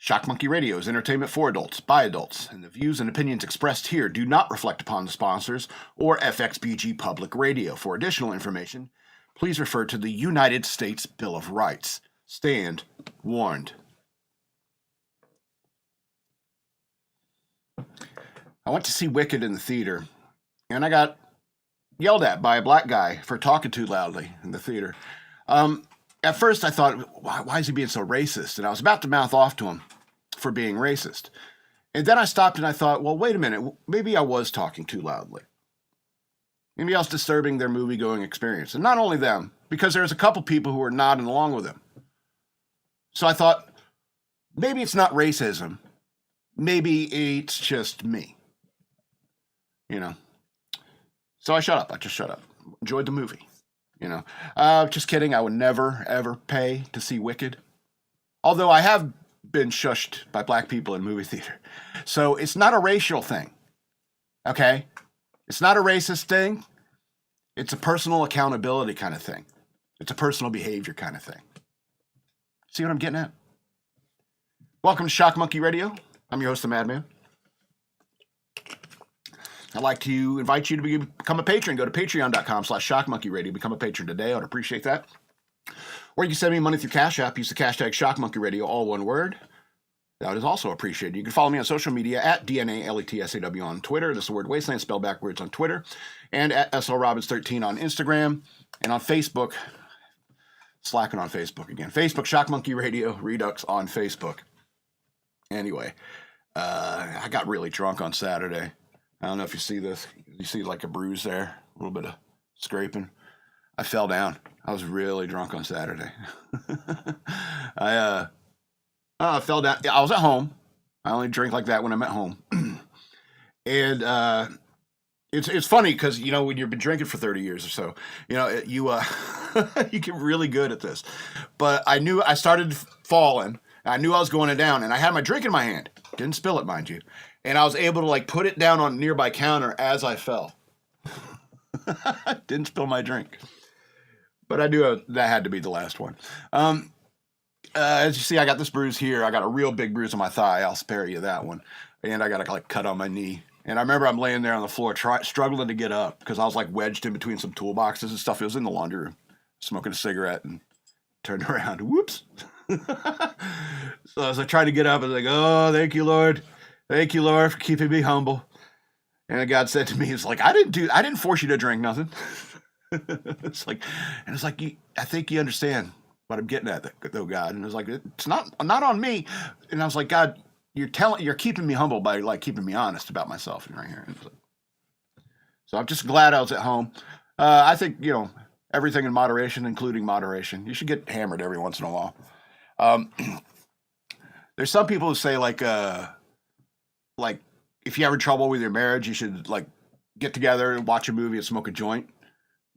Shock Monkey Radio is entertainment for adults, by adults, and the views and opinions expressed here do not reflect upon the sponsors or FXBG Public Radio. For additional information, please refer to the United States Bill of Rights. Stand warned. I went to see Wicked in the theater, and I got yelled at by a black guy for talking too loudly in the theater. At first I thought, why is he being so racist? And I was about to mouth off to him for being racist. And then I stopped and I thought, well, wait a minute, maybe I was talking too loudly. Maybe I was disturbing their movie-going experience. And not only them, because there's a couple people who were nodding along with him. So I thought, maybe it's not racism. Maybe it's just me. You know. So I shut up. I just shut up. Enjoyed the movie. You know. Just kidding. I would never, ever pay to see Wicked. Although I have been shushed by black people in movie theater. So it's not a racial thing. Okay? It's not a racist thing. It's a personal accountability kind of thing. It's a personal behavior kind of thing. See what I'm getting at? Welcome to Shock Monkey Radio. I'm your host, the Madman. I'd like to invite you to become a patron. Go to patreon.com/shockmonkeyradio. Become a patron today. I would appreciate that. Or you can send me money through Cash App. Use the hashtag shockmonkeyradio, all one word. That is also appreciated. You can follow me on social media at DNALETSAW on Twitter. This is the word Wasteland spelled backwards on Twitter. And at SLRobbins13 on Instagram. And on Facebook. Slacking on Facebook again. Facebook, Shock Monkey Radio, Redux on Facebook. Anyway, I got really drunk on Saturday. I don't know if you see this. You see like a bruise there, a little bit of scraping. I fell down. I was really drunk on Saturday. I fell down. I was at home. I only drink like that when I'm at home. And it's funny because, you know, when you've been drinking for 30 years or so, you know, you get really good at this. But I knew I started falling. I knew I was going down, and I had my drink in my hand. Didn't spill it, mind you. And I was able to like put it down on a nearby counter as I fell. Didn't spill my drink. But I knew that had to be the last one. As you see, I got this bruise here. I got a real big bruise on my thigh. I'll spare you that one. And I got a like cut on my knee. And I remember I'm laying there on the floor struggling to get up because I was like wedged in between some toolboxes and stuff. It was in the laundry room, smoking a cigarette, and turned around. Whoops. So as I tried to get up, I was like, oh, thank you, Lord. Thank you, Lord, for keeping me humble. And God said to me, it's like, I didn't force you to drink nothing. It's like, I think you understand what I'm getting at, though, God. And it was like, it's not on me. And I was like, God, you're keeping me humble by like keeping me honest about myself right here. So I'm just glad I was at home. I think, you know, everything in moderation, including moderation. You should get hammered every once in a while. There's some people who say like if you're having trouble with your marriage, you should like get together and watch a movie and smoke a joint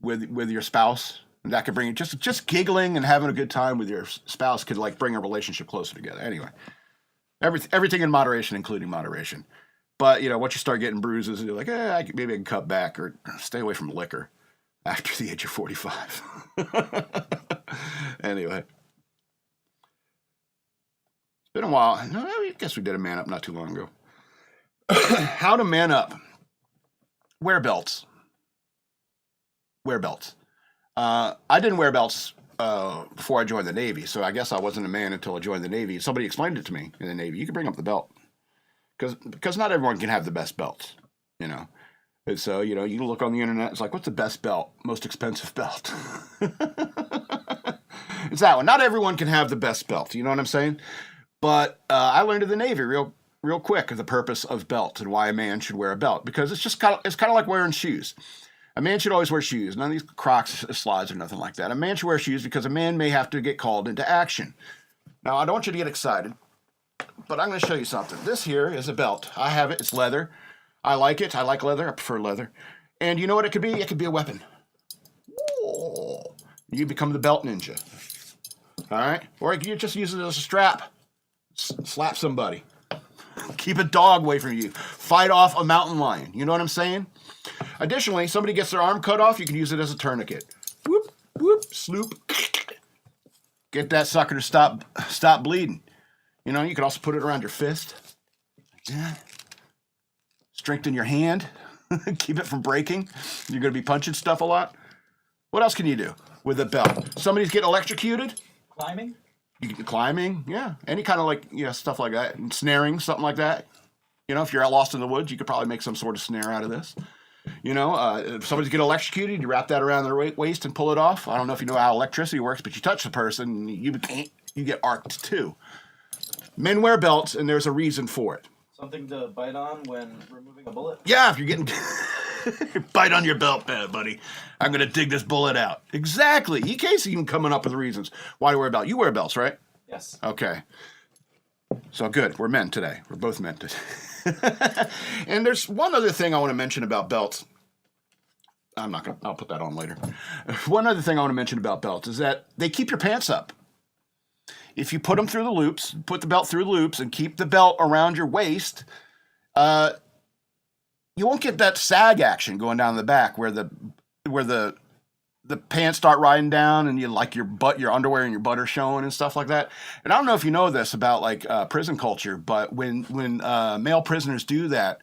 with your spouse. And that could bring just giggling and having a good time with your spouse could like bring a relationship closer together. Anyway, everything in moderation, including moderation. But you know, once you start getting bruises, you're like, maybe I can cut back or stay away from liquor after the age of 45. Anyway. It's been a while. No, I guess we did a man up not too long ago. How to man up. Wear belts. Wear belts. I didn't wear belts before I joined the Navy, so I guess I wasn't a man until I joined the Navy. Somebody explained it to me in the Navy. You can bring up the belt. Because not everyone can have the best belts, you know. And so, you know, you can look on the internet. It's like, what's the best belt? Most expensive belt. It's that one. Not everyone can have the best belt. You know what I'm saying? But I learned in the Navy real quick the purpose of belts and why a man should wear a belt. Because it's kind of like wearing shoes. A man should always wear shoes. None of these Crocs slides or nothing like that. A man should wear shoes because a man may have to get called into action. Now, I don't want you to get excited, but I'm going to show you something. This here is a belt. I have it. It's leather. I like it. I like leather. I prefer leather. And you know what it could be? It could be a weapon. Whoa. You become the belt ninja. All right? Or you just use it as a strap. Slap somebody. Keep a dog away from you. Fight off a mountain lion. You know what I'm saying? Additionally, somebody gets their arm cut off, you can use it as a tourniquet. Whoop, whoop, sloop. Get that sucker to stop bleeding. You know, you could also put it around your fist. Like that. Strengthen your hand. Keep it from breaking. You're going to be punching stuff a lot. What else can you do with a belt? Somebody's getting electrocuted. Climbing? You can climbing, yeah. Any kind of like, stuff like that. And snaring, something like that. You know, if you're out lost in the woods, you could probably make some sort of snare out of this. You know, if somebody's getting electrocuted, you wrap that around their waist and pull it off. I don't know if you know how electricity works, but you touch the person, you get arced too. Men wear belts, and there's a reason for it. Something to bite on when removing a bullet? Yeah, if you're getting... Bite on your belt pad, buddy. I'm going to dig this bullet out. Exactly. EK's even coming up with reasons why to wear a belt. You wear belts, right? Yes. Okay. So good. We're men today. We're both men today. And there's one other thing I want to mention about belts. I'll put that on later. One other thing I want to mention about belts is that they keep your pants up. If you put them through the loops, put the belt through the loops and keep the belt around your waist, you won't get that sag action going down the back where the pants start riding down and you like your underwear and your butt are showing and stuff like that. And I don't know if you know this about like prison culture, but when male prisoners do that,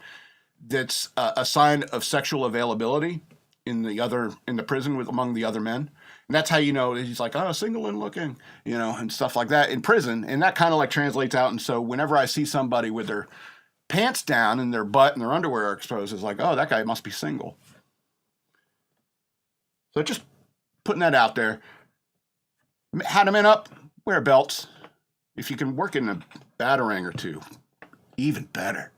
that's a sign of sexual availability in the prison among the other men. And that's how you know he's like, oh, single and looking, you know, and stuff like that in prison. And that kind of like translates out. And so whenever I see somebody with their pants down and their butt and their underwear are exposed, it's like, oh, that guy must be single. So just putting that out there. Had them in up, wear belts. If you can work in a batarang or two, even better.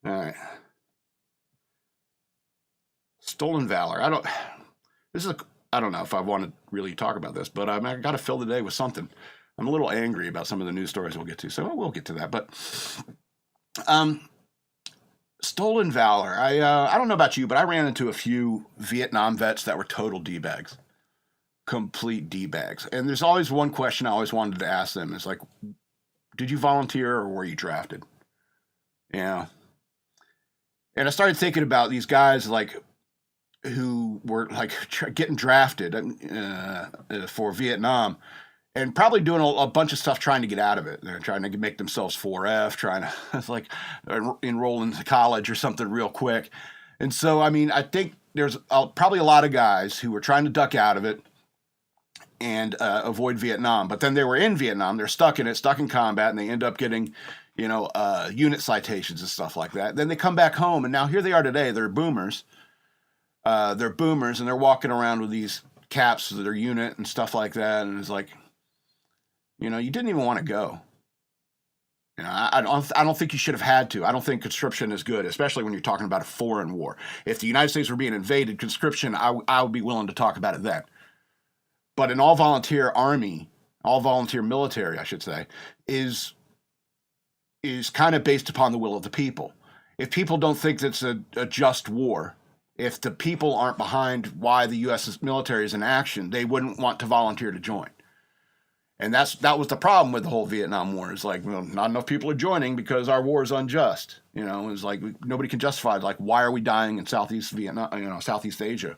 All right. Stolen valor. I don't know if I want to really talk about this, but I got to fill the day with something. I'm a little angry about some of the news stories we'll get to, so we'll get to that. But stolen valor. I don't know about you, but I ran into a few Vietnam vets that were total D-bags. Complete D-bags. And there's always one question I always wanted to ask them. It's like, did you volunteer or were you drafted? Yeah. And I started thinking about these guys like who were like getting drafted for Vietnam and probably doing a bunch of stuff trying to get out of it. They're trying to make themselves 4F, trying to it's like enroll into college or something real quick. And so, I mean, I think there's probably a lot of guys who were trying to duck out of it and avoid Vietnam. But then they were in Vietnam, they're stuck in it, stuck in combat, and they end up getting, unit citations and stuff like that. Then they come back home, and now here they are today. They're boomers. And they're walking around with these caps to their unit and stuff like that. And it's like, you didn't even want to go. I don't think you should have had to. I don't think conscription is good, especially when you're talking about a foreign war. If the United States were being invaded, conscription, I would be willing to talk about it then. But an all-volunteer army, all-volunteer military, I should say, is kind of based upon the will of the people. If people don't think that's a just war, if the people aren't behind why the U.S. military is in action, they wouldn't want to volunteer to join. And that was the problem with the whole Vietnam War. It's like, well, not enough people are joining because our war is unjust. It's like nobody can justify it. Like, why are we dying in Southeast Vietnam, Southeast Asia?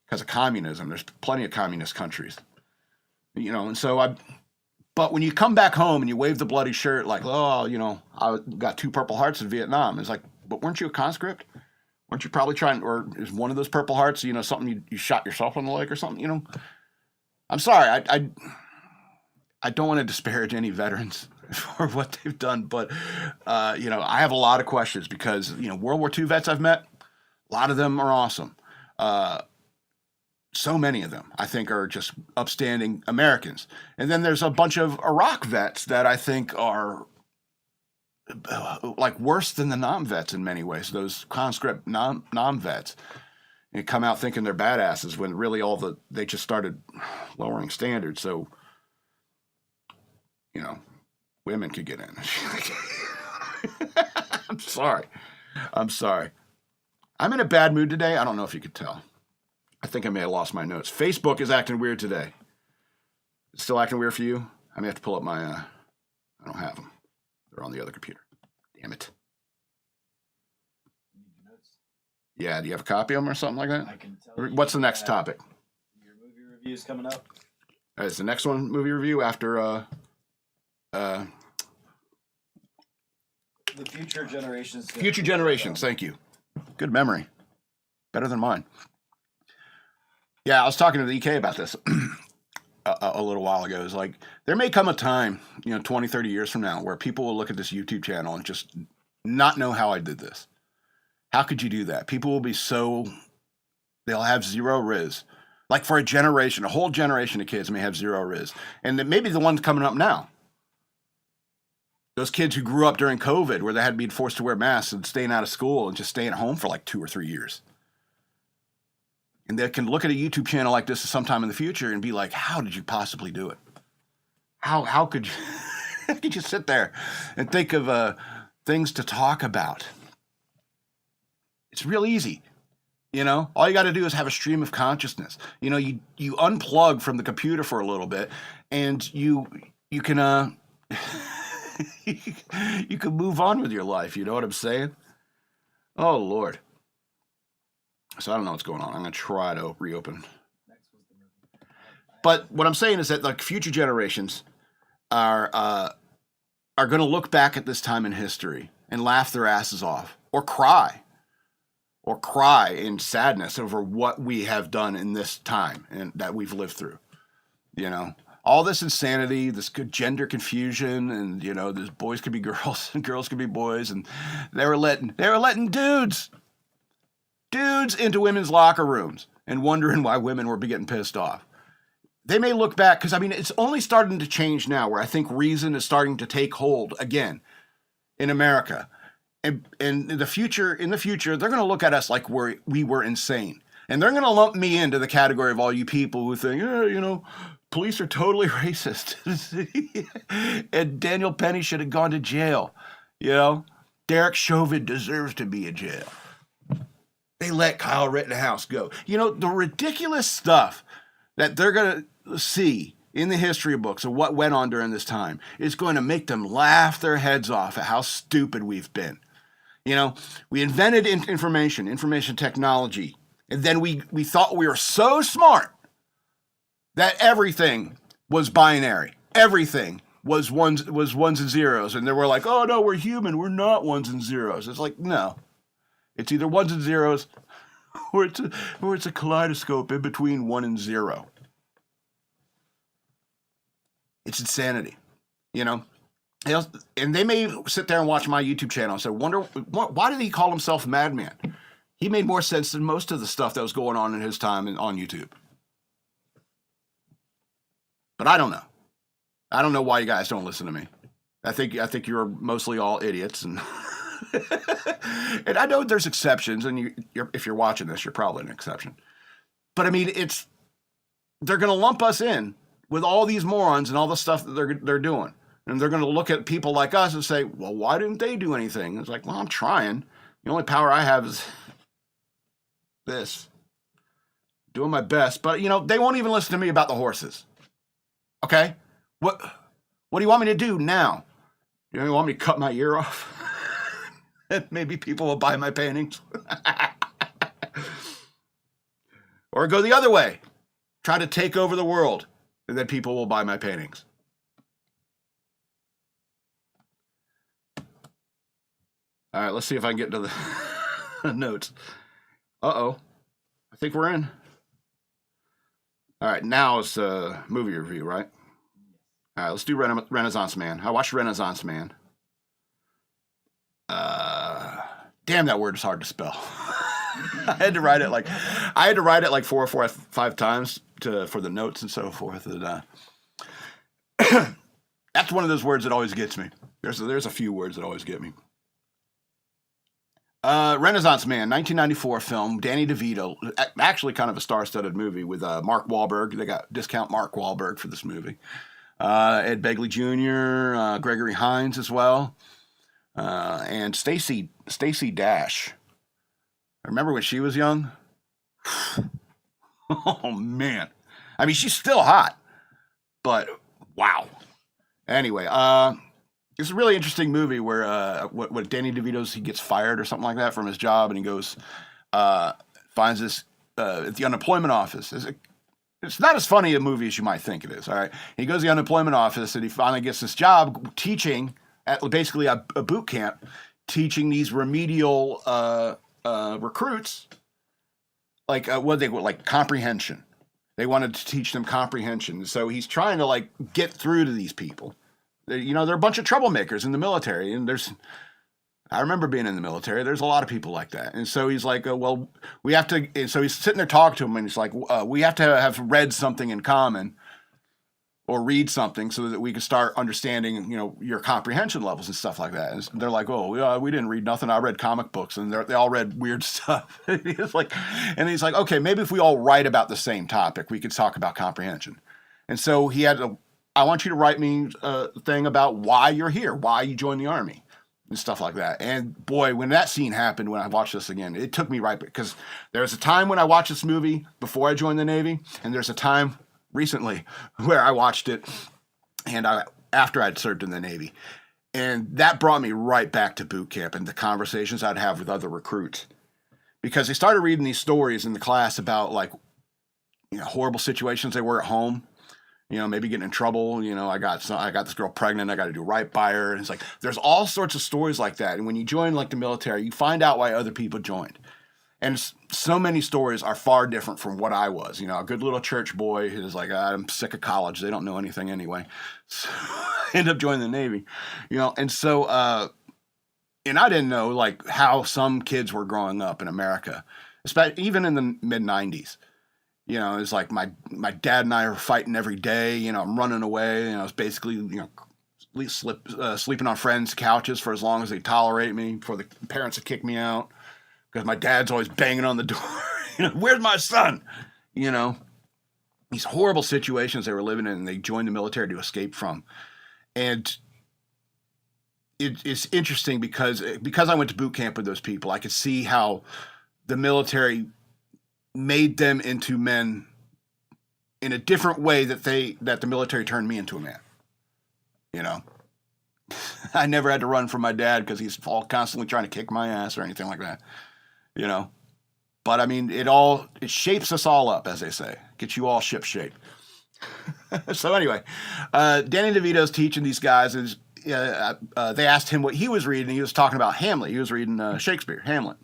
Because of communism. There's plenty of communist countries. And so but when you come back home and you wave the bloody shirt like, oh, I got 2 Purple Hearts in Vietnam. It's like, but weren't you a conscript? Weren't you probably trying, or is one of those Purple Hearts, something you shot yourself in the leg or something, I'm sorry, I don't want to disparage any veterans for what they've done, but, I have a lot of questions because, World War II vets I've met, a lot of them are awesome. So many of them, I think, are just upstanding Americans. And then there's a bunch of Iraq vets that I think are like worse than the non-vets in many ways, those conscript non-vets. And come out thinking they're badasses when really they just started lowering standards. So, women could get in. I'm sorry. I'm in a bad mood today. I don't know if you could tell. I think I may have lost my notes. Facebook is acting weird today. It's still acting weird for you? I may have to pull up my, I don't have them. They're on the other computer. Damn it. Yeah, do you have a copy of them or something like that? I can tell you. What's the next topic? Your movie review's coming up. Is the next one movie review after The Future Generations. Future Generations? Thank you. Good memory. Better than mine. Yeah, I was talking to the EK about this a little while ago. It's like, there may come a time, 20, 30 years from now, where people will look at this YouTube channel and just not know how I did this. How could you do that? People will be they'll have zero riz. Like for a generation, a whole generation of kids may have zero riz. And then maybe the ones coming up now. Those kids who grew up during COVID where they had to be forced to wear masks and staying out of school and just staying at home for like 2 or 3 years. And they can look at a YouTube channel like this sometime in the future and be like, how did you possibly do it? How could you, how could you sit there and think of things to talk about? It's real easy. All you got to do is have a stream of consciousness. You unplug from the computer for a little bit and you can you can move on with your life. You know what I'm saying? Oh, Lord. So I don't know what's going on. I'm going to try to reopen. But what I'm saying is that like future generations are going to look back at this time in history and laugh their asses off or cry in sadness over what we have done in this time and that we've lived through. All this insanity, this good gender confusion, and this boys could be girls and girls could be boys, and they were letting dudes into women's locker rooms and wondering why women were getting pissed off. They may look back, because it's only starting to change now, where I think reason is starting to take hold again in America. And in the future, they're going to look at us like we were insane. And they're going to lump me into the category of all you people who think, police are totally racist. And Daniel Penny should have gone to jail. Derek Chauvin deserves to be in jail. They let Kyle Rittenhouse go. The ridiculous stuff that they're going to see in the history books of what went on during this time is going to make them laugh their heads off at how stupid we've been. We invented information technology, and then we thought we were so smart that everything was binary. Everything was ones and zeros, and they were like, "Oh no, we're human. We're not ones and zeros." It's like, no, it's either ones and zeros, or it's a kaleidoscope in between 1 and 0. It's insanity, And they may sit there and watch my YouTube channel and say, wonder, why did he call himself Madman? He made more sense than most of the stuff that was going on in his time on YouTube. But I don't know. I don't know why you guys don't listen to me. I think you're mostly all idiots, and and I know there's exceptions, and if you're watching this, you're probably an exception. But they're going to lump us in with all these morons and all the stuff that they're doing. And they're going to look at people like us and say, well, why didn't they do anything? It's like, well, I'm trying. The only power I have is this. Doing my best. But, they won't even listen to me about the horses. Okay? What do you want me to do now? You want me to cut my ear off? Maybe people will buy my paintings. Or go the other way. Try to take over the world. And then people will buy my paintings. All right, let's see if I can get to the notes. Uh-oh. I think we're in. All right, now it's a movie review, right? All right, let's do Renaissance Man. I watched Renaissance Man. Damn, that word is hard to spell. I had to write it like 4 or 5 times for the notes and so forth. And that's one of those words that always gets me. There's a few words that always get me. Renaissance Man, 1994 film. Danny DeVito, actually kind of a star-studded movie with Mark Wahlberg. They got discount Mark Wahlberg for this movie. Ed Begley Jr., Gregory Hines as well, and Stacey Dash. I remember when she was young. Oh man, she's still hot, but wow. Anyway, it's a really interesting movie where what Danny DeVito's, he gets fired or something like that from his job, and he goes finds this at the unemployment office. it's not as funny a movie as you might think it is. All right, he goes to the unemployment office and he finally gets this job teaching at basically a boot camp, teaching these remedial recruits like comprehension. They wanted to teach them comprehension, so he's trying to like get through to these people. You know, they're a bunch of troublemakers in the military, and I remember being in the military. There's a lot of people like that. And so he's like, well, we have to, and so he's sitting there talking to him and he's like, we have to have read something in common or read something so that we can start understanding, you know, your comprehension levels and stuff like that. And they're like, oh, we didn't read nothing. I read comic books, and they all read weird stuff. He's like, okay, maybe if we all write about the same topic, we could talk about comprehension. And so he had I want you to write me a thing about why you're here, why you joined the Army. And stuff like that. And boy, when that scene happened, when I watched this again, it took me right back, because there was a time when I watched this movie before I joined the Navy, and there's a time recently where I watched it and after I'd served in the Navy. And that brought me right back to boot camp and the conversations I'd have with other recruits. Because they started reading these stories in the class about, like, you know, horrible situations they were at home. You know, maybe getting in trouble. You know, I got this girl pregnant. I got to do right by her. And it's like, there's all sorts of stories like that. And when you join like the military, you find out why other people joined. And so many stories are far different from what I was. You know, a good little church boy who's like, I'm sick of college. They don't know anything anyway. So I ended up joining the Navy. You know, and so, and I didn't know like how some kids were growing up in America, especially even in the mid 90s. You know, it's like my dad and I are fighting every day. You know, I'm running away. You know, it's basically, you know, sleeping on friends' couches for as long as they tolerate me before the parents would kick me out, because my dad's always banging on the door. You know, where's my son? You know, these horrible situations they were living in, and they joined the military to escape from. And it's interesting because I went to boot camp with those people, I could see how the military made them into men in a different way that the military turned me into a man. You know, I never had to run from my dad because he's all constantly trying to kick my ass or anything like that. You know, but I mean, it shapes us all up, as they say, gets you all ship shape. So anyway, Danny DeVito's teaching these guys, and they asked him what he was reading. He was talking about Hamlet. He was reading Shakespeare, Hamlet.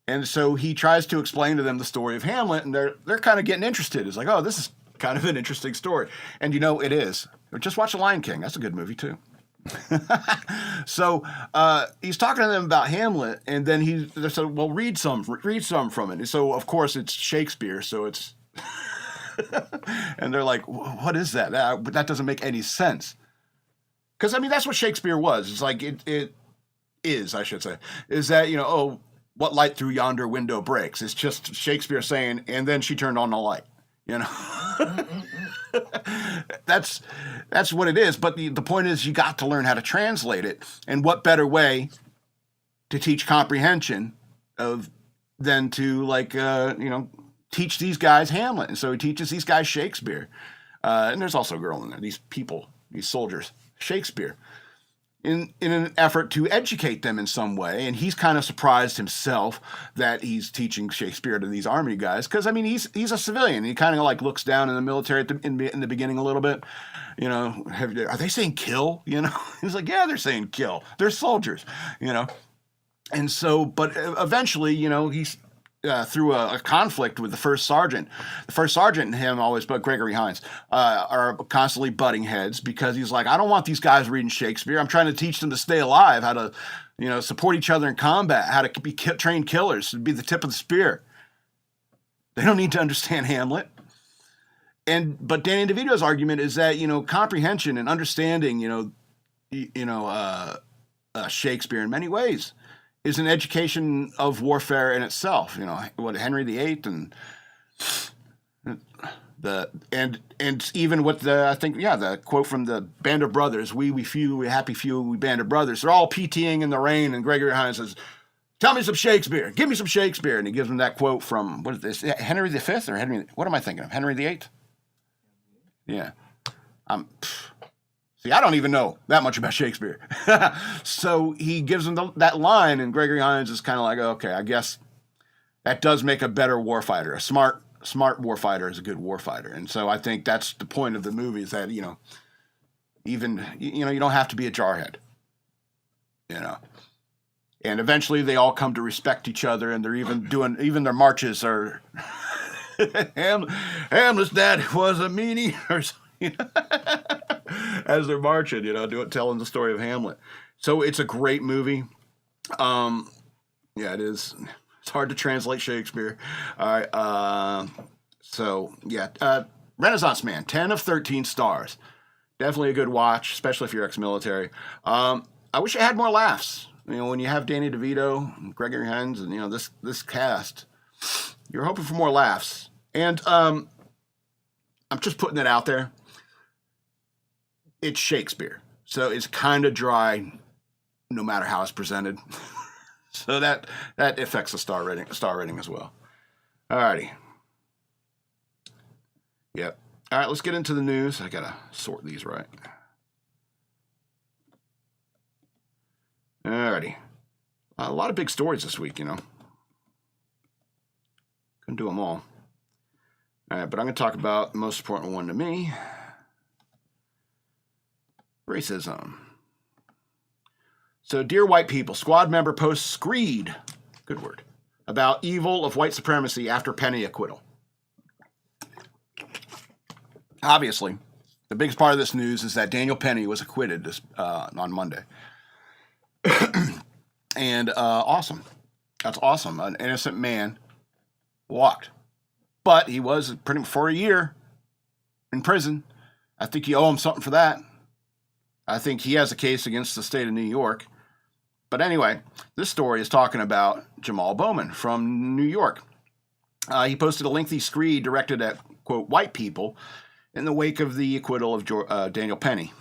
And so he tries to explain to them the story of Hamlet, and they're kind of getting interested. It's like, oh, this is kind of an interesting story. And you know, it is. Just watch The Lion King. That's a good movie too. So he's talking to them about Hamlet, and then they said, well, read some from it. And so of course it's Shakespeare, so it's and they're like, what is that? That doesn't make any sense. Because I mean, that's what Shakespeare was. It's like it is, I should say, is that, you know, oh, what light through yonder window breaks? It's just Shakespeare saying, and then she turned on the light. You know, that's what it is. But the point is, you got to learn how to translate it. And what better way to teach comprehension than to, like, you know, teach these guys Hamlet. And so he teaches these guys Shakespeare. And there's also a girl in there. These people, these soldiers, Shakespeare. In an effort to educate them in some way. And he's kind of surprised himself that he's teaching Shakespeare to these army guys. Because, I mean, he's a civilian. He kind of like looks down in the military in the beginning a little bit. You know, are they saying kill? You know, he's like, yeah, they're saying kill. They're soldiers, you know. And so, but eventually, you know, he's through a conflict with the first sergeant. The first sergeant and him always, but Gregory Hines, are constantly butting heads because he's like, I don't want these guys reading Shakespeare. I'm trying to teach them to stay alive, how to, you know, support each other in combat, how to be trained killers, to be the tip of the spear. They don't need to understand Hamlet. But Danny DeVito's argument is that, you know, comprehension and understanding, Shakespeare in many ways is an education of warfare in itself. You know, what Henry VIII and even with the quote from the Band of Brothers, we few, we happy few, we band of brothers. They're all PTing in the rain, and Gregory Hines says, tell me some Shakespeare. Give me some Shakespeare. And he gives them that quote from, what is this, Henry V or Henry, what am I thinking of? Henry VIII? Yeah. See, I don't even know that much about Shakespeare. So he gives them that line, and Gregory Hines is kind of like, okay, I guess that does make a better warfighter, a smart smart warfighter is a good warfighter. And so I think that's the point of the movie is that, you know, even, you know, you don't have to be a jarhead, you know. And eventually they all come to respect each other, and they're even their marches are Hamlet's dad was a meanie, or you know, as they're marching, you know, telling the story of Hamlet. So it's a great movie. Yeah, it is. It's hard to translate Shakespeare. All right. So yeah, Renaissance Man, 10 of 13 stars. Definitely a good watch, especially if you're ex-military. I wish it had more laughs. You know, when you have Danny DeVito, and Gregory Hines, and you know this cast, you're hoping for more laughs. And I'm just putting it out there. It's Shakespeare, so it's kind of dry, no matter how it's presented. So that affects the star rating as well. Alrighty. Yep. All right, let's get into the news. I gotta sort these right. Alrighty. A lot of big stories this week, you know. Couldn't do them all. All right, but I'm gonna talk about the most important one to me. Racism. So, dear white people, squad member posts screed, good word, about evil of white supremacy after Penny acquittal. Obviously, the biggest part of this news is that Daniel Penny was acquitted on Monday. And awesome. That's awesome. An innocent man walked. But he was pretty much for a year in prison. I think you owe him something for that. I think he has a case against the state of New York. But anyway, this story is talking about Jamal Bowman from New York. He posted a lengthy screed directed at, quote, white people in the wake of the acquittal of Daniel Penny.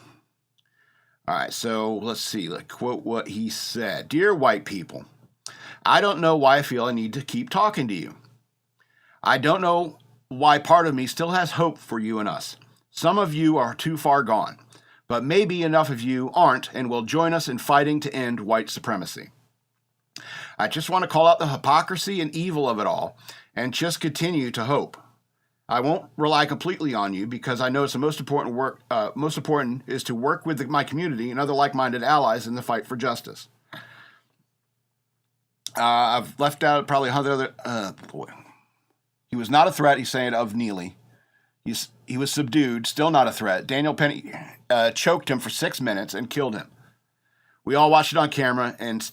All right, so let's see. Let's quote what he said. Dear white people, I don't know why I feel I need to keep talking to you. I don't know why part of me still has hope for you and us. Some of you are too far gone, but maybe enough of you aren't and will join us in fighting to end white supremacy. I just want to call out the hypocrisy and evil of it all and just continue to hope. I won't rely completely on you because I know it's the most important work. Most important is to work with my community and other like-minded allies in the fight for justice. I've left out probably 100 other. Boy, he was not a threat. He's saying of Neely. He was subdued, still not a threat. Daniel Penny choked him for 6 minutes and killed him. We all watched it on camera, and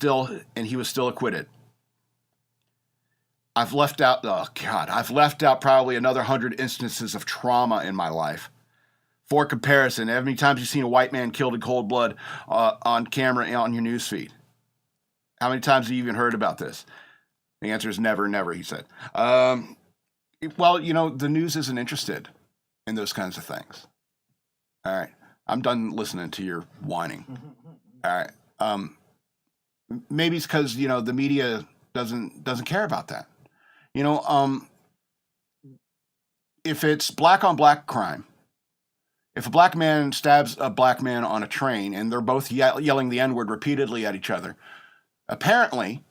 he was still acquitted. I've left out probably another 100 instances of trauma in my life. For comparison, how many times have you seen a white man killed in cold blood on camera on your newsfeed? How many times have you even heard about this? The answer is never, never, he said. Well, you know, the news isn't interested in those kinds of things. All right. I'm done listening to your whining. All right. Maybe it's because, you know, the media doesn't care about that. You know, if it's black on black crime, if a black man stabs a black man on a train and they're both yelling the N-word repeatedly at each other, apparently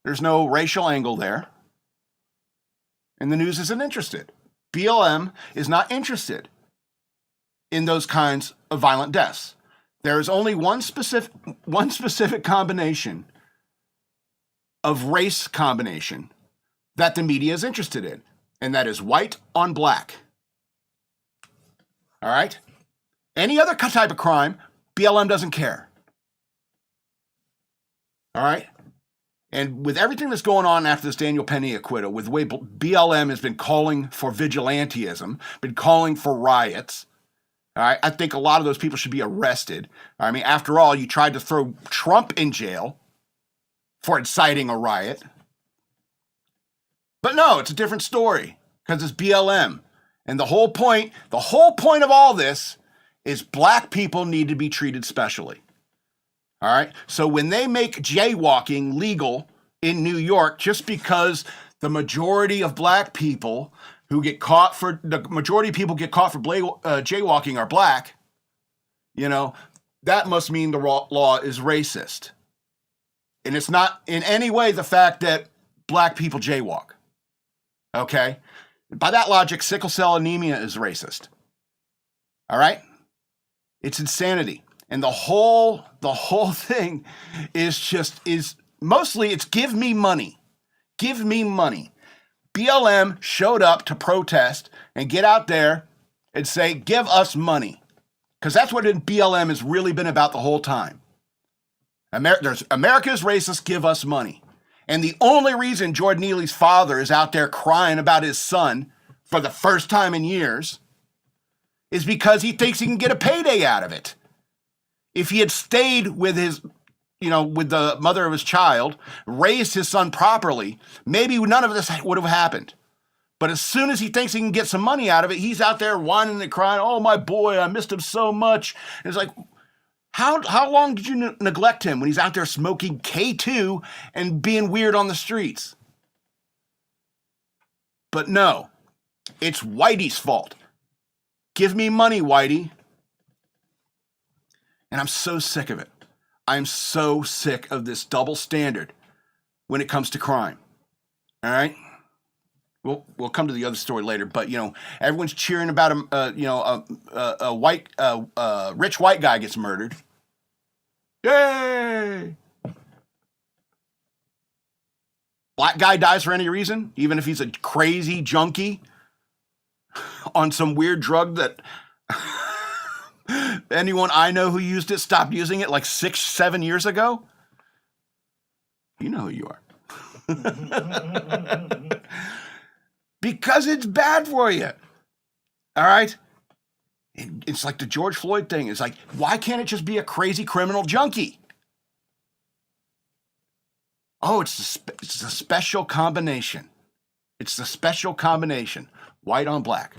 there's no racial angle there, and the news isn't interested. BLM is not interested in those kinds of violent deaths. There is only one specific combination of race combination that the media is interested in, and that is white on black. All right? Any other type of crime, BLM doesn't care. All right? And with everything that's going on after this Daniel Penny acquittal, with the way BLM has been calling for vigilantism, been calling for riots, all right, I think a lot of those people should be arrested. I mean, after all, you tried to throw Trump in jail for inciting a riot. But no, it's a different story because it's BLM. And the whole point of all this is black people need to be treated specially. All right. So when they make jaywalking legal in New York, just because the majority of black people get caught for jaywalking are black, you know, that must mean the law is racist. And it's not in any way the fact that black people jaywalk. Okay. By that logic, sickle cell anemia is racist. All right? It's insanity. And the whole thing is mostly it's give me money. Give me money. BLM showed up to protest and get out there and say, give us money. Because that's what BLM has really been about the whole time. America is racist, give us money. And the only reason Jordan Neely's father is out there crying about his son for the first time in years is because he thinks he can get a payday out of it. If he had stayed with his, with the mother of his child, raised his son properly, maybe none of this would have happened. But as soon as he thinks he can get some money out of it, he's out there whining and crying, oh, my boy, I missed him so much. And it's like, how long did you neglect him when he's out there smoking K2 and being weird on the streets? But no, it's Whitey's fault. Give me money, Whitey. And I'm so sick of it. I'm so sick of this double standard when it comes to crime. All right? We'll come to the other story later, but everyone's cheering about a rich white guy gets murdered. Yay! Black guy dies for any reason, even if he's a crazy junkie on some weird drug that anyone I know who used it stopped using it like 6-7 years ago. You know who you are. Because it's bad for you. All right? It's like the George Floyd thing. It's like, why can't it just be a crazy criminal junkie? Oh, it's a special combination. It's the special combination. White on black.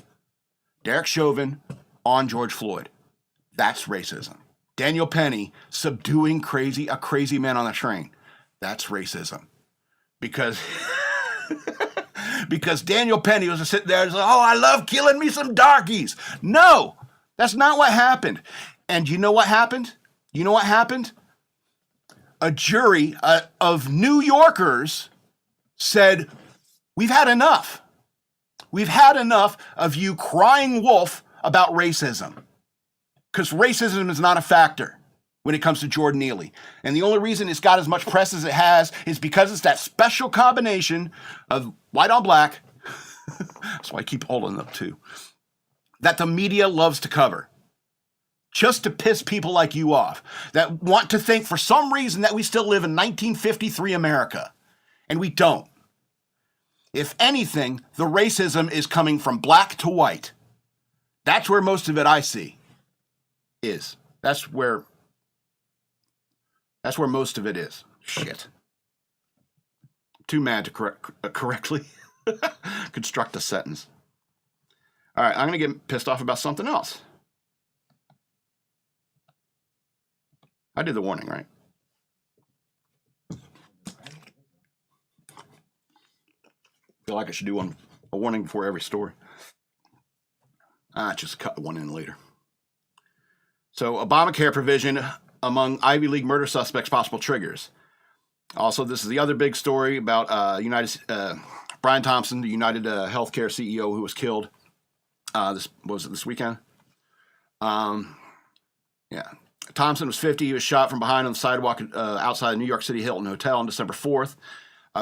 Derek Chauvin on George Floyd. That's racism. Daniel Penny subduing a crazy man on a train. That's racism. Because Daniel Penny was sitting there and was like, oh, I love killing me some darkies. No, that's not what happened. And you know what happened? A jury of New Yorkers said, we've had enough. We've had enough of you crying wolf about racism. Because racism is not a factor when it comes to Jordan Neely. And the only reason it's got as much press as it has is because it's that special combination of white on black. That's why I keep holding them too. That the media loves to cover. Just to piss people like you off. That want to think for some reason that we still live in 1953 America. And we don't. If anything, the racism is coming from black to white. That's where most of it I see is. That's where most of it is. Shit. Too mad to correctly construct a sentence. All right, I'm going to get pissed off about something else. I did the warning, right? Feel like I should do a warning before every story. Just cut one in later. So, Obamacare provision among Ivy League murder suspects' possible triggers. Also, this is the other big story about Brian Thompson, the United Healthcare CEO who was killed. This weekend? Yeah. Thompson was 50. He was shot from behind on the sidewalk outside the New York City Hilton Hotel on December 4th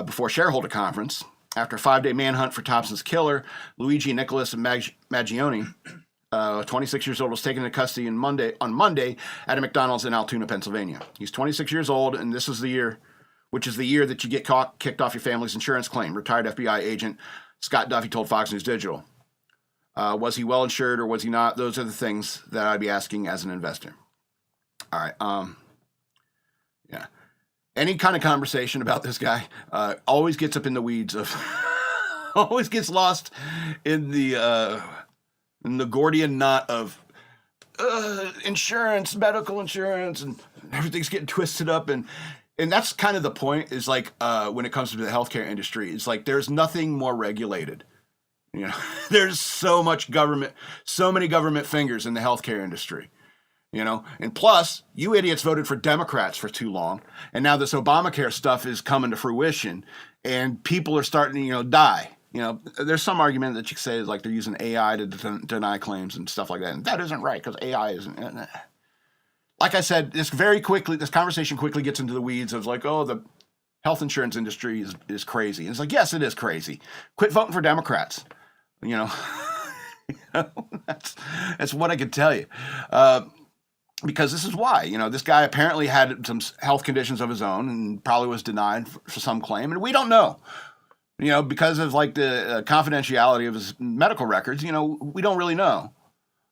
before a shareholder conference. After a 5-day manhunt for Thompson's killer, Luigi Nicholas Mangione, 26 years old, was taken into custody on Monday at a McDonald's in Altoona, Pennsylvania. He's 26 years old, and this is the year, which is the year that you get kicked off your family's insurance claim. Retired FBI agent Scott Duffy told Fox News Digital. Was he well insured or was he not? Those are the things that I'd be asking as an investor. All right. Yeah. Any kind of conversation about this guy always gets up in the weeds of, always gets lost in the Gordian knot of insurance, medical insurance, and everything's getting twisted up. And that's kind of the point is like when it comes to the healthcare industry, it's like there's nothing more regulated. There's so much government, so many government fingers in the healthcare industry. And plus, you idiots voted for Democrats for too long, and now this Obamacare stuff is coming to fruition, and people are starting to, die. You know, there's some argument that you say is like they're using AI to deny claims and stuff like that. And that isn't right because AI isn't. Like I said, this conversation quickly gets into the weeds of like, oh, the health insurance industry is crazy. And it's like, yes, it is crazy. Quit voting for Democrats. You know, that's what I could tell you. Because this is why, you know, this guy apparently had some health conditions of his own and probably was denied for some claim. And we don't know. You know, because of like the confidentiality of his medical records, you know, we don't really know.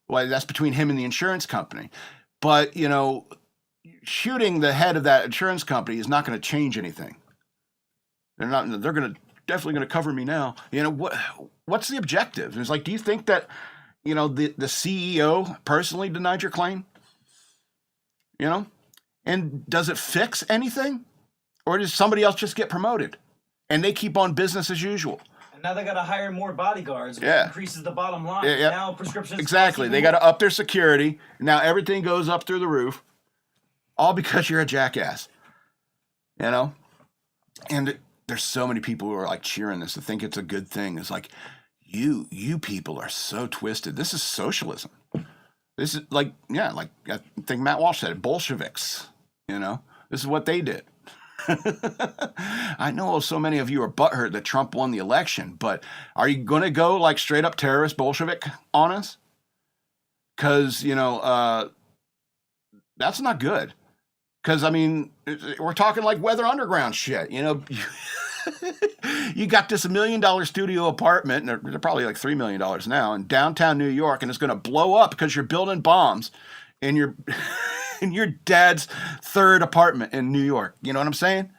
Well, that's between him and the insurance company. But, you know, shooting the head of that insurance company is not going to change anything. They're definitely going to cover me now. You know, what's the objective? It's like, do you think that, you know, the CEO personally denied your claim? You know, and does it fix anything? Or does somebody else just get promoted? And they keep on business as usual. And now they got to hire more bodyguards, which increases the bottom line. Yeah. Now prescriptions. Exactly. They got to up their security. Now everything goes up through the roof. All because you're a jackass. You know? And there's so many people who are like cheering this to think it's a good thing. It's like, you people are so twisted. This is socialism. This is like I think Matt Walsh said it, Bolsheviks. You know? This is what they did. I know so many of you are butthurt that Trump won the election, but are you going to go like straight up terrorist Bolshevik on us? Because, you know, that's not good. Because, I mean, we're talking like Weather Underground shit. You know, you got this $1 million studio apartment, and they're probably like $3 million now, in downtown New York, and it's going to blow up because you're building bombs in your dad's third apartment in New York. You know what I'm saying?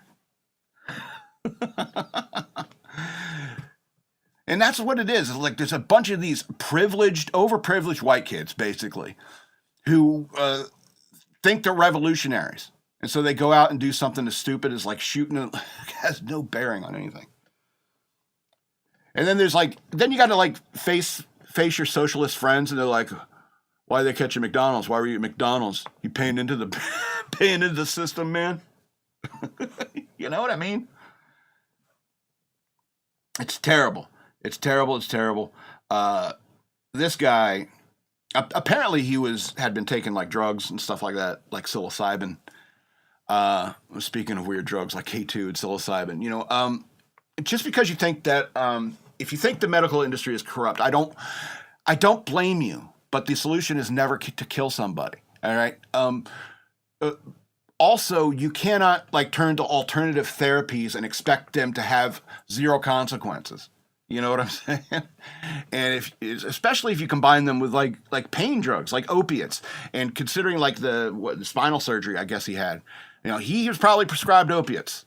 And that's what it is. It's like there's a bunch of these overprivileged white kids, basically, who think they're revolutionaries. And so they go out and do something as stupid as like shooting it has no bearing on anything. And then then you got to like face your socialist friends, and they're like, why are they catching McDonald's? Why were you at McDonald's? You paying into the system, man? You know what I mean? It's terrible. It's terrible. It's terrible. This guy, apparently he had been taking like drugs and stuff like that, like psilocybin. Speaking of weird drugs like K2 and psilocybin, you know, just because you think that, if you think the medical industry is corrupt, I don't blame you. But the solution is never to kill somebody. All right. Also, you cannot like turn to alternative therapies and expect them to have zero consequences. You know what I'm saying? And especially if you combine them with like pain drugs, like opiates, and considering like the spinal surgery, I guess he had. You know, he was probably prescribed opiates.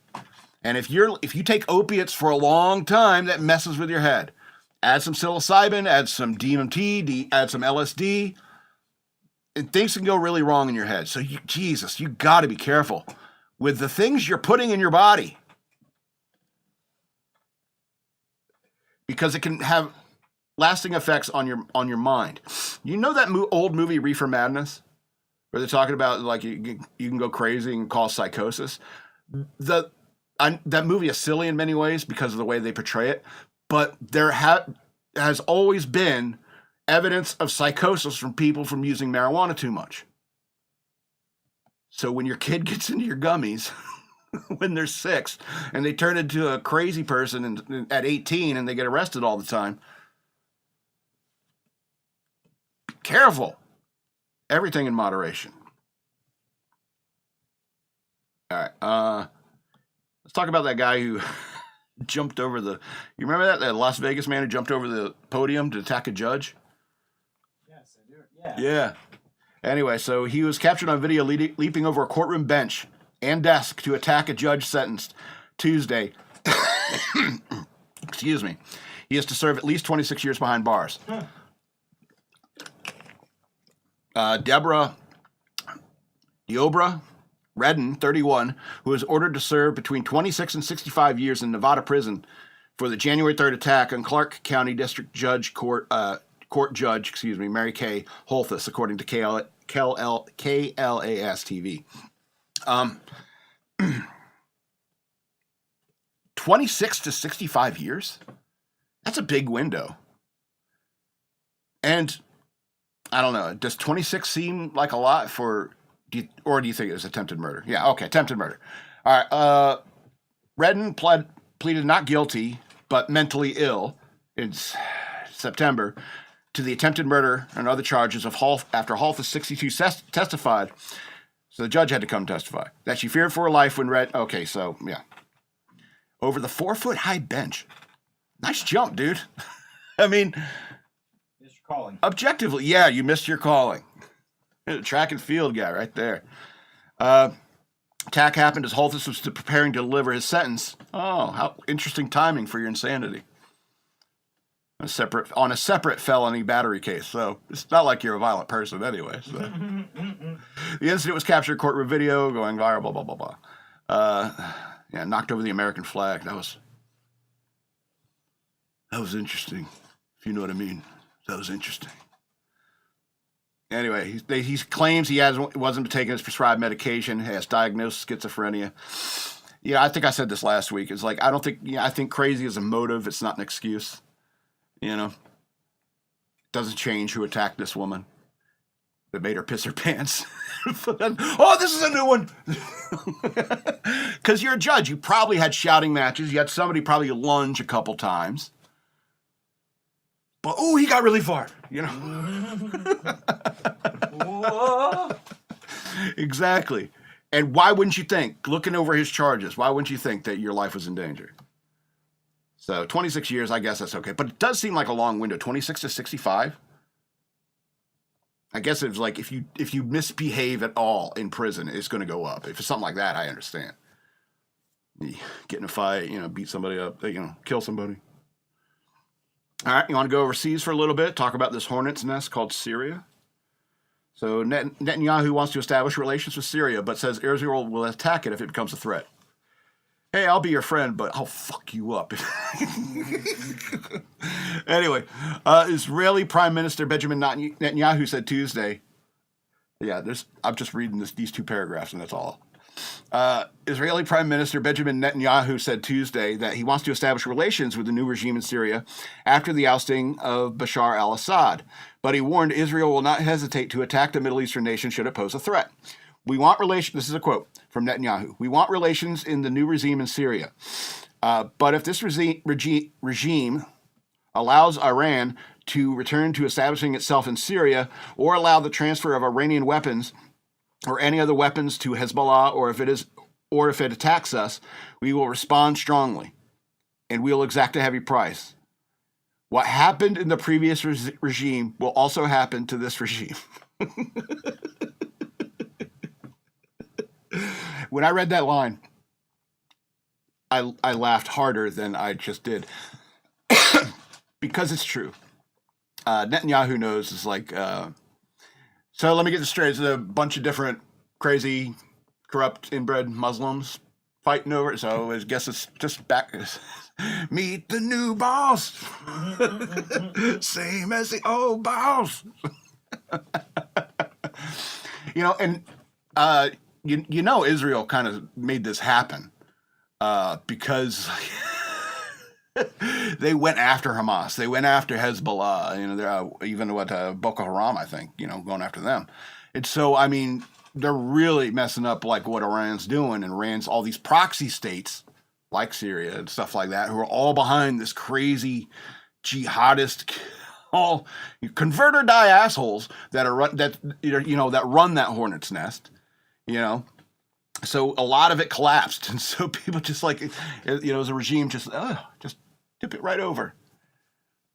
And if you take opiates for a long time, that messes with your head. Add some psilocybin, add some DMT, add some LSD, and things can go really wrong in your head. So, you got to be careful with the things you're putting in your body, because it can have lasting effects on your mind. You know that old movie Reefer Madness, where they're talking about like you can go crazy and cause psychosis. That movie is silly in many ways because of the way they portray it. But there has always been evidence of psychosis from people from using marijuana too much. So when your kid gets into your gummies when they're 6 and they turn into a crazy person at 18 and they get arrested all the time, be careful. Everything in moderation. All right. Let's talk about that guy who jumped over you remember that Las Vegas man who jumped over the podium to attack a judge? Yes, I do. Yeah. Anyway, so he was captured on video leaping over a courtroom bench and desk to attack a judge sentenced Tuesday. Excuse me. He has to serve at least 26 years behind bars. Deborah Diobra Redden, 31, who was ordered to serve between 26 and 65 years in Nevada prison for the January 3rd attack on Clark County District Judge Court Judge, Mary Kay Holthus, according to KLAS TV. 26 to 65 years? That's a big window. And I don't know. Does 26 seem like a lot for? Or do you think it was attempted murder? Yeah. Okay. Attempted murder. All right. Redden pleaded not guilty, but mentally ill in September to the attempted murder and other charges of Holf after Holf is 62 testified. So the judge had to come testify that she feared for her life when Okay. So yeah. Over the 4-foot-high bench. Nice jump, dude. I mean, missed your calling. Objectively, yeah, you missed your calling. Track and field guy right there. Attack happened as Holthus was preparing to deliver his sentence. Oh, how interesting timing for your insanity. On a separate felony battery case, so it's not like you're a violent person anyway. So. The incident was captured in courtroom video, going viral, blah, blah, blah, blah. Yeah, knocked over the American flag. That was interesting, if you know what I mean. That was interesting. Anyway, he claims he wasn't taking his prescribed medication, has diagnosed schizophrenia. Yeah, I think I said this last week. It's like, I think crazy is a motive. It's not an excuse. You know? It doesn't change who attacked this woman that made her piss her pants. Oh, this is a new one. Because you're a judge. You probably had shouting matches. You had somebody probably lunge a couple times. But, oh, he got really far, you know? Exactly. And why wouldn't you think, looking over his charges, why wouldn't you think that your life was in danger? So 26 years, I guess that's okay. But it does seem like a long window. 26 to 65? I guess it was like if you misbehave at all in prison, it's going to go up. If it's something like that, I understand. You get in a fight, beat somebody up, kill somebody. All right, you want to go overseas for a little bit, talk about this hornet's nest called Syria? So Netanyahu wants to establish relations with Syria, but says Israel will attack it if it becomes a threat. Hey, I'll be your friend, but I'll fuck you up. Anyway, Israeli Prime Minister Benjamin Netanyahu said Tuesday, I'm just reading these two paragraphs and that's all. Israeli Prime Minister Benjamin Netanyahu said Tuesday that he wants to establish relations with the new regime in Syria after the ousting of Bashar al-Assad, but he warned Israel will not hesitate to attack the Middle Eastern nation should it pose a threat. We want relations, this is a quote from Netanyahu, we want relations in the new regime in Syria, but if this regime allows Iran to return to establishing itself in Syria or allow the transfer of Iranian weapons or any other weapons to Hezbollah, or if it attacks us, we will respond strongly, and we will exact a heavy price. What happened in the previous regime will also happen to this regime. When I read that line, I laughed harder than I just did, because it's true. Netanyahu knows is like. So let me get this straight. It's a bunch of different crazy, corrupt, inbred Muslims fighting over it. So I guess it's just back. Meet the new boss. Same as the old boss. Israel kind of made this happen because they went after Hamas. They went after Hezbollah. They're even Boko Haram, I think, going after them. And so, they're really messing up like what Iran's doing, and Iran's all these proxy states like Syria and stuff like that who are all behind this crazy jihadist, all convert or die assholes that run that hornet's nest. So a lot of it collapsed, and so people just as a regime just tip it right over.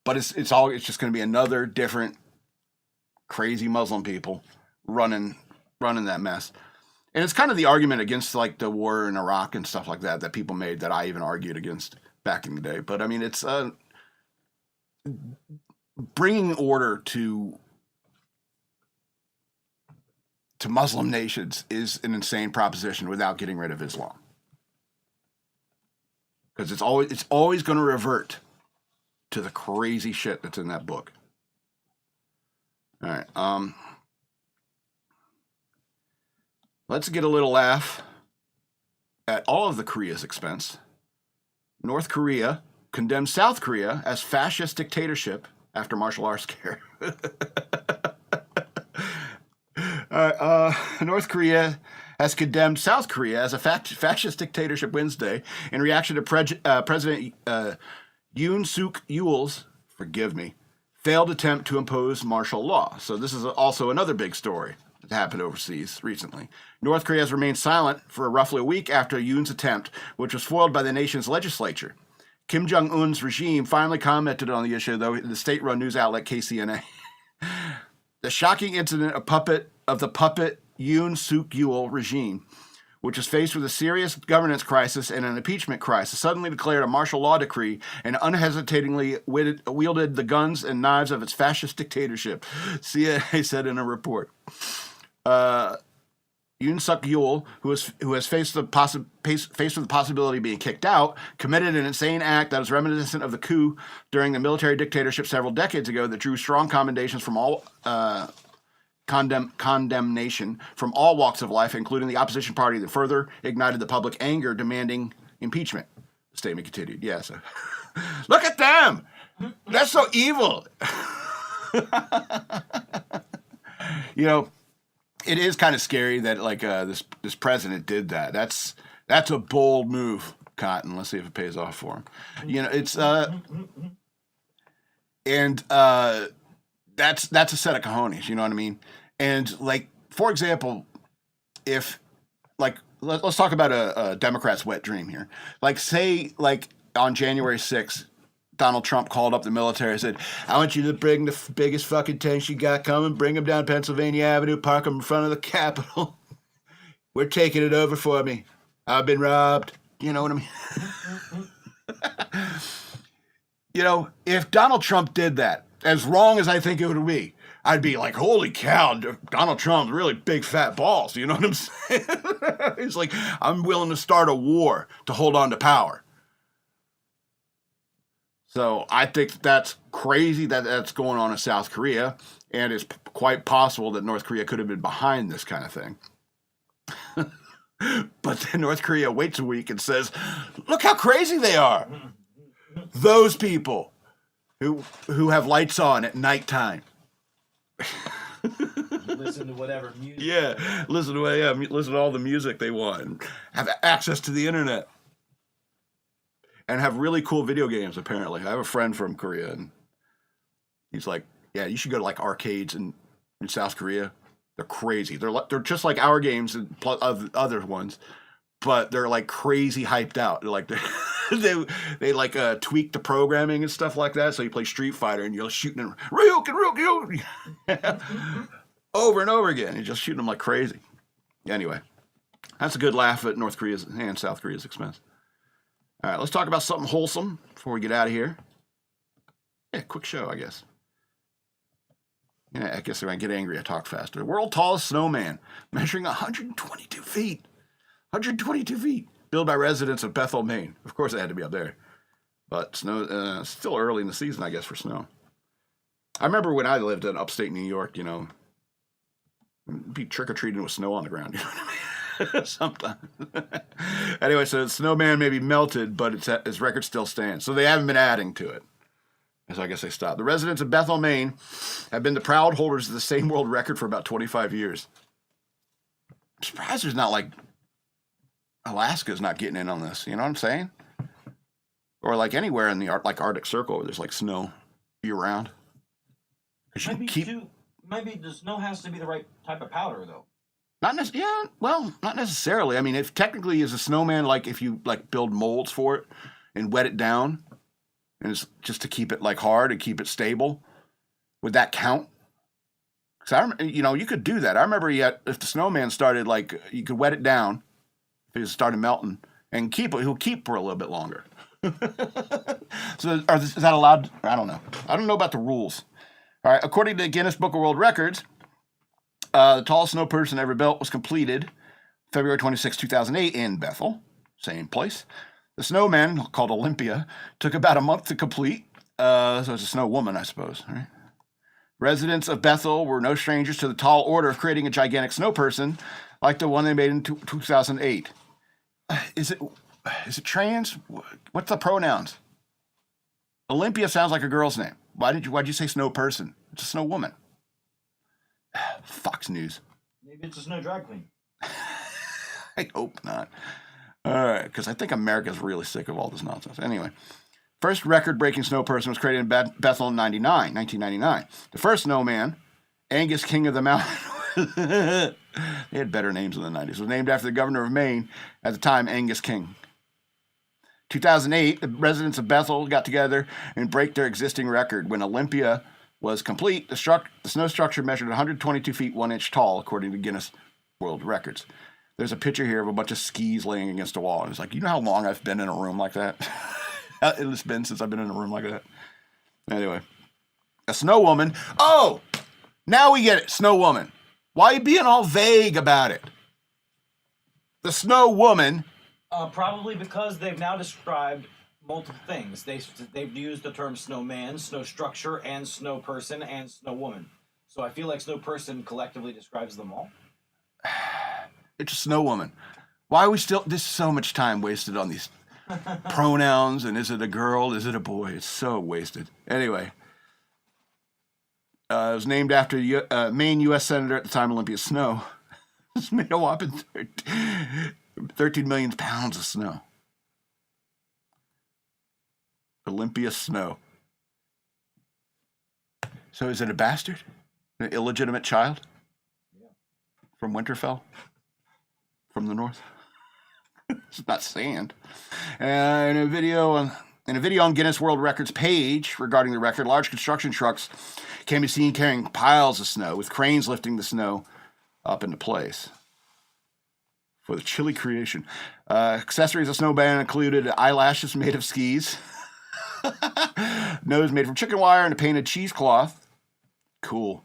But it's just going to be another different crazy Muslim people running that mess. And it's kind of the argument against the war in Iraq and stuff like that people made that I even argued against back in the day. But it's bringing order to Muslim nations is an insane proposition without getting rid of Islam. Because it's always going to revert to the crazy shit that's in that book. All right. Let's get a little laugh at all of the Korea's expense. North Korea condemned South Korea as fascist dictatorship after martial arts scare. North Korea has condemned South Korea as a fascist dictatorship Wednesday in reaction to President Yoon Suk Yeol's, failed attempt to impose martial law. So this is also another big story that happened overseas recently. North Korea has remained silent for roughly a week after Yoon's attempt, which was foiled by the nation's legislature. Kim Jong-un's regime finally commented on the issue, though, in the state-run news outlet KCNA. The shocking incident of the puppet Yoon Suk Yeol regime, which is faced with a serious governance crisis and an impeachment crisis, suddenly declared a martial law decree and unhesitatingly wielded the guns and knives of its fascist dictatorship, CIA said in a report. Yoon Suk Yeol, who has faced with the possibility of being kicked out, committed an insane act that was reminiscent of the coup during the military dictatorship several decades ago that drew strong commendations from all condemnation from all walks of life, including the opposition party, that further ignited the public anger demanding impeachment. The statement continued. Yes. Look at them! They're so evil! You know, it is kind of scary that this president did that. That's a bold move, Cotton. Let's see if it pays off for him. You know, it's that's a set of cojones. You know what I mean? And for example, if let's talk about a Democrat's wet dream here. Say on January 6th. Donald Trump called up the military and said, I want you to bring the biggest fucking tanks you got coming, bring them down Pennsylvania Avenue, park them in front of the Capitol. We're taking it over for me. I've been robbed. You know what I mean? You know, if Donald Trump did that, as wrong as I think it would be, I'd be like, holy cow, Donald Trump's really big fat balls. You know what I'm saying? It's like, I'm willing to start a war to hold on to power. So I think that's crazy that that's going on in South Korea, and it's quite possible that North Korea could have been behind this kind of thing. But then North Korea waits a week and says, look how crazy they are. Those people who have lights on at nighttime. Listen to whatever music. Yeah, listen to all the music they want. And have access to the internet. And have really cool video games, apparently. I have a friend from Korea, and he's like, yeah, you should go to arcades in South Korea. They're crazy. They're just like our games and other ones, but they're crazy hyped out. They're they tweak the programming and stuff like that. So you play Street Fighter and you're shooting them over and over again. You're just shooting them like crazy. Anyway, that's a good laugh at North Korea's and South Korea's expense. All right, let's talk about something wholesome before we get out of here. Yeah, quick show, I guess. Yeah, I guess if I get angry, I talk faster. World's tallest snowman, measuring 122 feet. 122 feet. Built by residents of Bethel, Maine. Of course, it had to be up there. But snow, still early in the season, I guess, for snow. I remember when I lived in upstate New York, be trick-or-treating with snow on the ground. You know what I mean? Sometimes. Anyway, so the snowman may be melted, but his record still stands. So they haven't been adding to it. So I guess they stopped. The residents of Bethel, Maine have been the proud holders of the same world record for about 25 years. I'm surprised there's not Alaska's not getting in on this. You know what I'm saying? Or anywhere in the Arctic Circle where there's snow year round. Maybe the snow has to be the right type of powder, though. Not necessarily. I mean, if technically is a snowman, if you build molds for it and wet it down, and it's just to keep it hard and keep it stable, would that count? Because you could do that. I remember if the snowman started you could wet it down, if it started melting, and he'll keep for a little bit longer. So is that allowed? I don't know. I don't know about the rules. All right, according to the Guinness Book of World Records, the tallest snow person ever built was completed February 26, 2008 in Bethel, same place. The snowman, called Olympia, took about a month to complete. So it's a snow woman, I suppose. Right? Residents of Bethel were no strangers to the tall order of creating a gigantic snow person like the one they made in 2008. Is it trans? What's the pronouns? Olympia sounds like a girl's name. Why'd you say snow person? It's a snow woman. Fox News. Maybe it's a snow drag queen. I hope not. All right, because I think America's really sick of all this nonsense. Anyway, first record-breaking snow person was created in Bethel in 1999. The first snowman, Angus King of the Mountain, they had better names in the 90s, was named after the governor of Maine at the time, Angus King. 2008, the residents of Bethel got together and break their existing record. When Olympia was complete, the snow structure measured 122 feet 1 inch tall, according to Guinness World Records. There's a picture here of a bunch of skis laying against a wall. And it's like, you know how long I've been in a room like that? It's been since I've been in a room like that. Anyway, a snow woman. Oh, now we get it. Snow woman. Why are you being all vague about it? The snow woman. Probably because they've now described multiple things. They've used the term snowman, snow structure, and snow person, and snow woman. So I feel like snow person collectively describes them all. It's a snow woman. Why are we still... There's so much time wasted on these pronouns, and is it a girl, is it a boy? It's so wasted. Anyway. It was named after Maine U.S. Senator at the time, Olympia Snow. It's made a whopping 13 million pounds of snow. Olympia Snow. So is it a bastard? An illegitimate child? Yeah. From Winterfell? From the north? It's not sand. In a video on Guinness World Records page regarding the record, large construction trucks can be seen carrying piles of snow, with cranes lifting the snow up into place. For the chilly creation. Accessories of snowman included eyelashes made of skis, nose made from chicken wire, and a painted cheesecloth. Cool.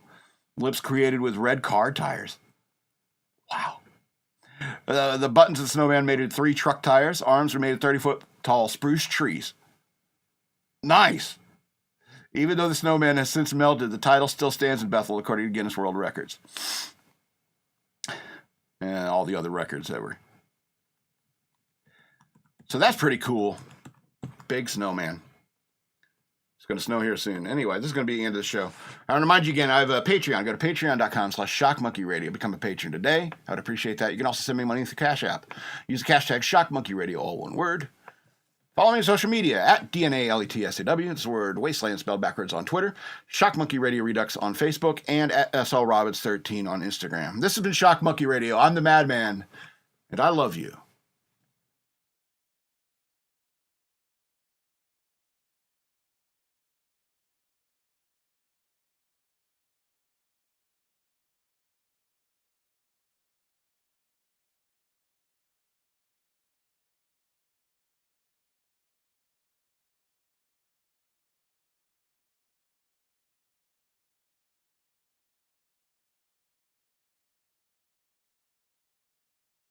Lips created with red car tires. Wow. The buttons of the snowman made of 3 truck tires. Arms were made of 30-foot tall spruce trees. Nice. Even though the snowman has since melted, the title still stands in Bethel according to Guinness World Records. And all the other records that were. So that's pretty cool. Big snowman. It's going to snow here soon. Anyway, this is going to be the end of the show. I want to remind you again, I have a Patreon. Go to patreon.com/shockmonkeyradio. Become a patron today. I would appreciate that. You can also send me money through Cash App. Use the hashtag shockmonkeyradio, all one word. Follow me on social media at DNALETSAW. It's the word Wasteland spelled backwards on Twitter. Shock Monkey Radio Redux on Facebook. And at SLRobbins13 on Instagram. This has been Shock Monkey Radio. I'm the Madman. And I love you.